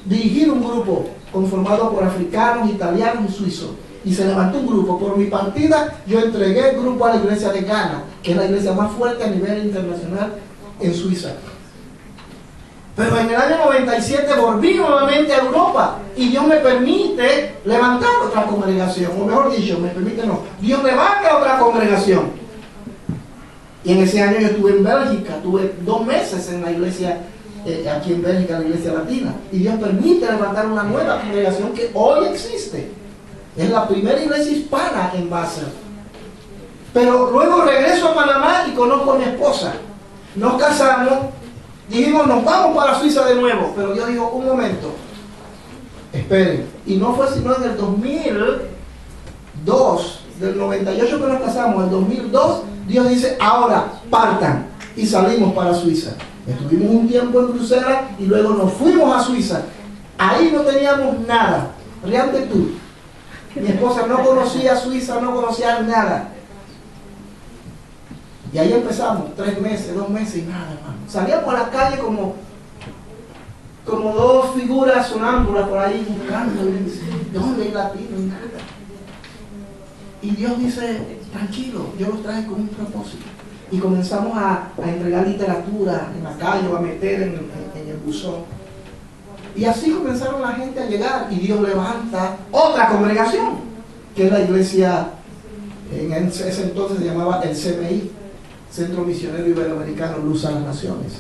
dirigir un grupo conformado por africanos, italianos y suizos. Y se levantó un grupo. Por mi partida yo entregué el grupo a la iglesia de Ghana, que es la iglesia más fuerte a nivel internacional en Suiza. Pero en el año 97 volví nuevamente a Europa, y Dios me permite levantar otra congregación, o mejor dicho, me permite no, Dios levanta otra congregación. Y en ese año yo estuve en Bélgica, tuve 2 meses en la iglesia, aquí en Bélgica, la iglesia latina, y Dios permite levantar una nueva congregación que hoy existe. Es la primera iglesia hispana en Basel. Pero luego regreso a Panamá y conozco a mi esposa. Nos casamos. Dijimos, nos vamos para Suiza de nuevo. Pero yo digo, un momento, esperen. Y no fue sino en el 2002, del 98 que nos casamos, en el 2002, Dios dice, ahora partan. Y salimos para Suiza. Estuvimos un tiempo en Bruselas y luego nos fuimos a Suiza. Ahí no teníamos nada. Ríate tú. Mi esposa no conocía Suiza, no conocía nada. Y ahí empezamos, 3 meses, 2 meses y nada, hermano. Salíamos a la calle como como dos figuras sonámbulas por ahí buscando. Y dice, ¿dónde hay latino? Nada. Y Dios dice, tranquilo, yo los traje con un propósito. Y comenzamos a entregar literatura en la calle o a meter en el buzón. Y así comenzaron la gente a llegar y Dios levanta otra congregación, que es la iglesia, en ese entonces se llamaba el CMI, Centro Misionero Iberoamericano Luz a las Naciones.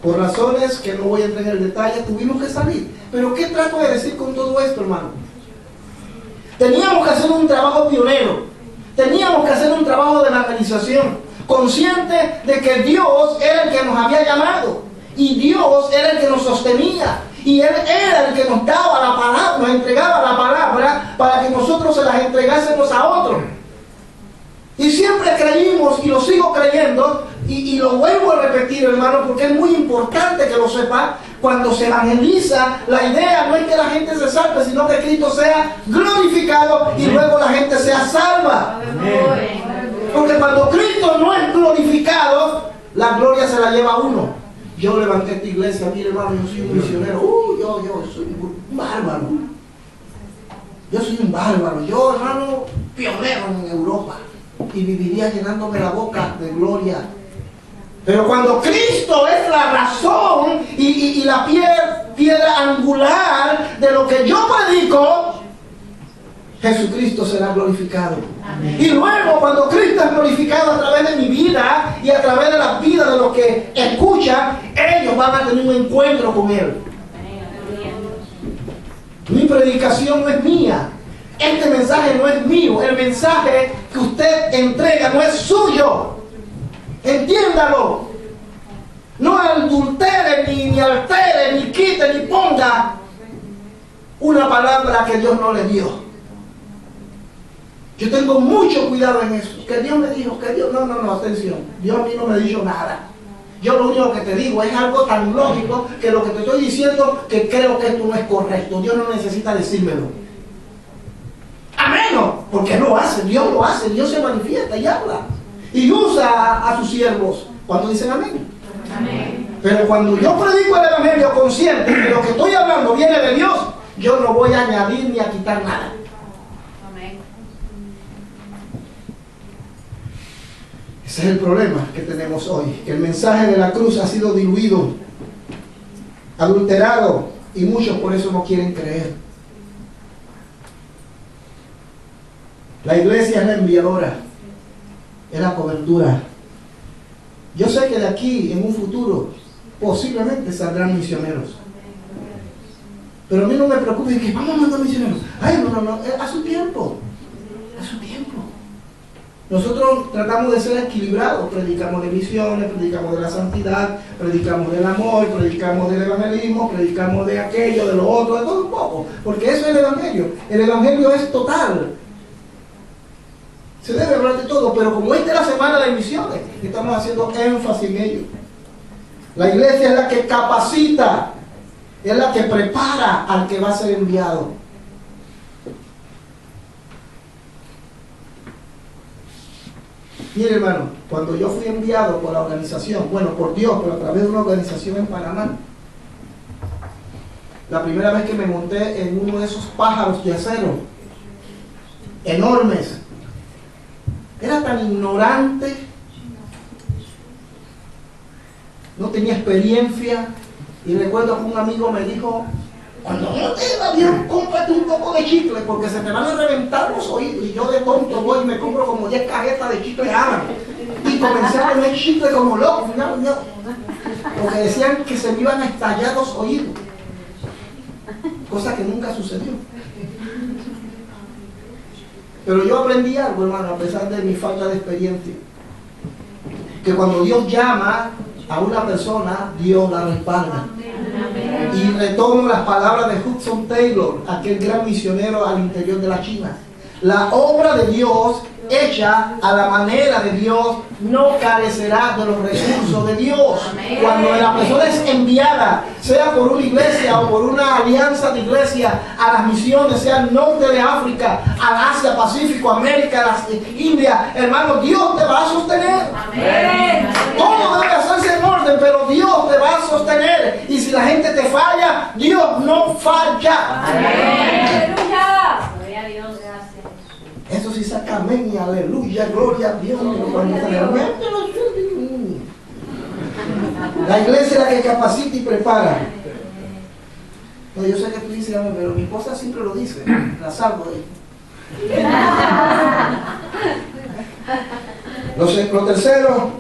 Por razones que no voy a entrar en el detalle, tuvimos que salir. Pero ¿qué trato de decir con todo esto, hermano? Teníamos que hacer un trabajo pionero, teníamos que hacer un trabajo de evangelización, consciente de que Dios era el que nos había llamado y Dios era el que nos sostenía y Él era el que nos daba la palabra, nos entregaba la palabra para que nosotros se las entregásemos a otros. Y siempre creímos, y lo sigo creyendo, y lo vuelvo a repetir, hermano, porque es muy importante que lo sepa. Cuando se evangeliza, la idea no es que la gente se salve, sino que Cristo sea glorificado y luego la gente sea salva. Porque cuando Cristo no es glorificado, la gloria se la lleva a uno. Yo levanté esta iglesia, mire hermano, yo soy un misionero, yo soy un bárbaro. Yo soy un bárbaro, yo hermano, pionero en Europa. Y viviría llenándome la boca de gloria. Pero cuando Cristo es la razón y la piedra angular de lo que yo predico, Jesucristo será glorificado. Amén. Y luego cuando Cristo es glorificado a través de mi vida y a través de la vida de los que escuchan, ellos van a tener un encuentro con Él. Mi predicación no es mía. Este mensaje no es mío. El mensaje que usted entrega no es suyo. Entiéndalo. No adultere, ni altere, ni quite, ni ponga una palabra que Dios no le dio. Yo tengo mucho cuidado en eso. Que Dios me dijo, que Dios... No, atención. Dios a mí no me ha dicho nada. Yo lo único que te digo es algo tan lógico que lo que te estoy diciendo, que creo que esto no es correcto. Dios no necesita decírmelo. A menos, porque lo hace, Dios lo hace, Dios se manifiesta y habla. Y usa a sus siervos cuando dicen amén. Amén. Pero cuando yo predico el evangelio consciente que lo que estoy hablando viene de Dios, yo no voy a añadir ni a quitar nada. Amén. Ese es el problema que tenemos hoy, que el mensaje de la cruz ha sido diluido, adulterado, y muchos por eso no quieren creer. La iglesia es la enviadora, es la cobertura. Yo sé que de aquí, en un futuro, posiblemente saldrán misioneros. Pero a mí no me preocupa que vamos a mandar misioneros. Ay, no, a su tiempo. A su tiempo. Nosotros tratamos de ser equilibrados. Predicamos de misiones, predicamos de la santidad, predicamos del amor, predicamos del evangelismo, predicamos de aquello, de lo otro, de todo un poco. Porque eso es el evangelio. El evangelio es total. Se debe hablar de todo, pero como esta es la semana de misiones, estamos haciendo énfasis en ello. La iglesia es la que capacita, es la que prepara al que va a ser enviado. Mire hermano, cuando yo fui enviado por la organización, bueno, por Dios, pero a través de una organización en Panamá, la primera vez que me monté en uno de esos pájaros de acero, enormes, era tan ignorante, no tenía experiencia, y recuerdo que un amigo me dijo, cuando montes el avión, cómprate un poco de chicle, porque se te van a reventar los oídos. Y yo de tonto voy y me compro como 10 cajetas de chicle árabe. Y comencé a comer chicle como loco, porque decían que se me iban a estallar los oídos, cosa que nunca sucedió. Pero yo aprendí algo, hermano, a pesar de mi falta de experiencia, que cuando Dios llama a una persona, Dios la respalda. Y retomo las palabras de Hudson Taylor, aquel gran misionero al interior de la China. La obra de Dios hecha a la manera de Dios, no carecerá de los recursos de Dios. Cuando la persona es enviada, sea por una iglesia o por una alianza de iglesia, a las misiones, sea al norte de África, al Asia, Pacífico, América, las India, hermano, Dios te va a sostener. Todo debe hacerse en orden, pero Dios te va a sostener. Y si la gente te falla, Dios no falla. Aleluya. Gloria a Dios, gracias. Eso sí saca amén y aleluya, gloria a Dios. La iglesia es la que capacita y prepara. No, yo sé que tú dices amén, pero mi esposa siempre lo dice. La salvo de ella. Lo tercero,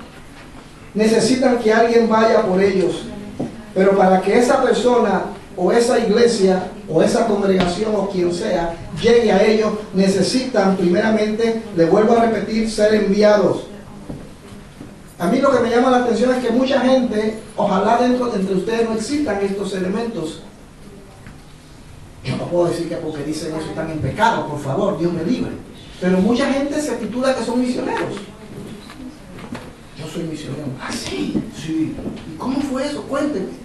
necesitan que alguien vaya por ellos. Pero para que esa persona o esa iglesia o esa congregación o quien sea llegue a ellos, necesitan primeramente, le vuelvo a repetir, ser enviados. A mí lo que me llama la atención es que mucha gente, ojalá entre ustedes no existan estos elementos. Yo no puedo decir que porque dicen eso están en pecado, por favor, Dios me libre. Pero mucha gente se titula que son misioneros. Yo soy misionero. Ah, sí, sí. ¿Y cómo fue eso? Cuénteme.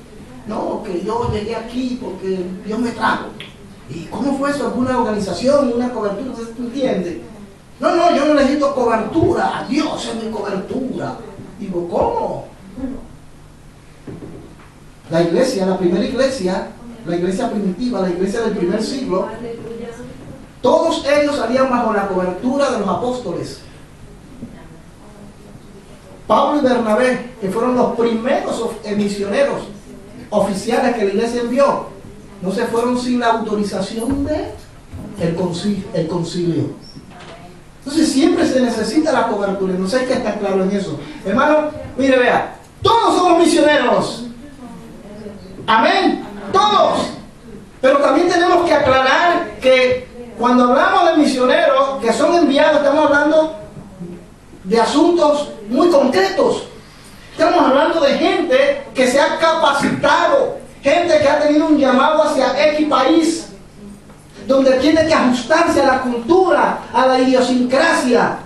No, que yo llegué aquí porque Dios me trajo. ¿Y cómo fue eso? ¿Alguna organización, una cobertura? ¿Usted entiende? No, yo no necesito cobertura. Dios es mi cobertura. Digo, ¿cómo? La iglesia, la primera iglesia, la iglesia primitiva, la iglesia del primer siglo, todos ellos salían bajo la cobertura de los apóstoles. Pablo y Bernabé, que fueron los primeros misioneros oficiales que la iglesia envió, no se fueron sin la autorización del concilio. Entonces siempre se necesita la cobertura. No sé qué está claro en eso. Hermano, mire, vea, todos somos misioneros. Amén. Todos. Pero también tenemos que aclarar que cuando hablamos de misioneros que son enviados, estamos hablando de asuntos muy concretos. Estamos hablando de gente que se ha capacitado, gente que ha tenido un llamado hacia X país, donde tiene que ajustarse a la cultura, a la idiosincrasia,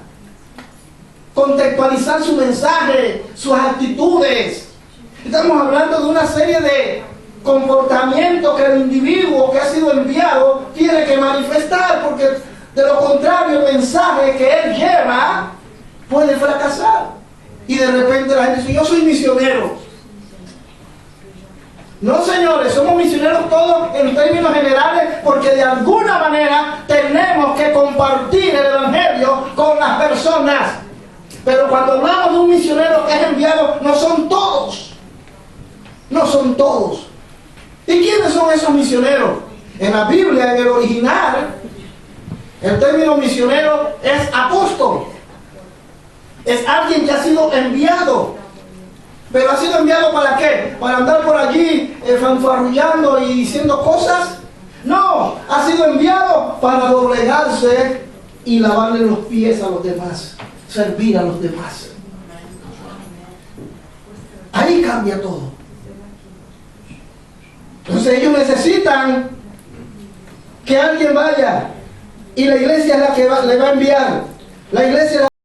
contextualizar su mensaje, sus actitudes. Estamos hablando de una serie de comportamientos que el individuo que ha sido enviado tiene que manifestar, porque de lo contrario el mensaje que él lleva puede fracasar. Y de repente la gente dice, yo soy misionero. No, señores, somos misioneros todos en términos generales, porque de alguna manera tenemos que compartir el evangelio con las personas. Pero cuando hablamos de un misionero que es enviado, no son todos. No son todos. ¿Y quiénes son esos misioneros? En la Biblia, en el original, el término misionero es apóstol. Es alguien que ha sido enviado. ¿Pero ha sido enviado para qué? ¿Para andar por allí fanfarrullando y diciendo cosas? No, ha sido enviado para doblegarse y lavarle los pies a los demás, servir a los demás. Ahí cambia todo. Entonces ellos necesitan que alguien vaya, y la iglesia es la que le va a enviar. La iglesia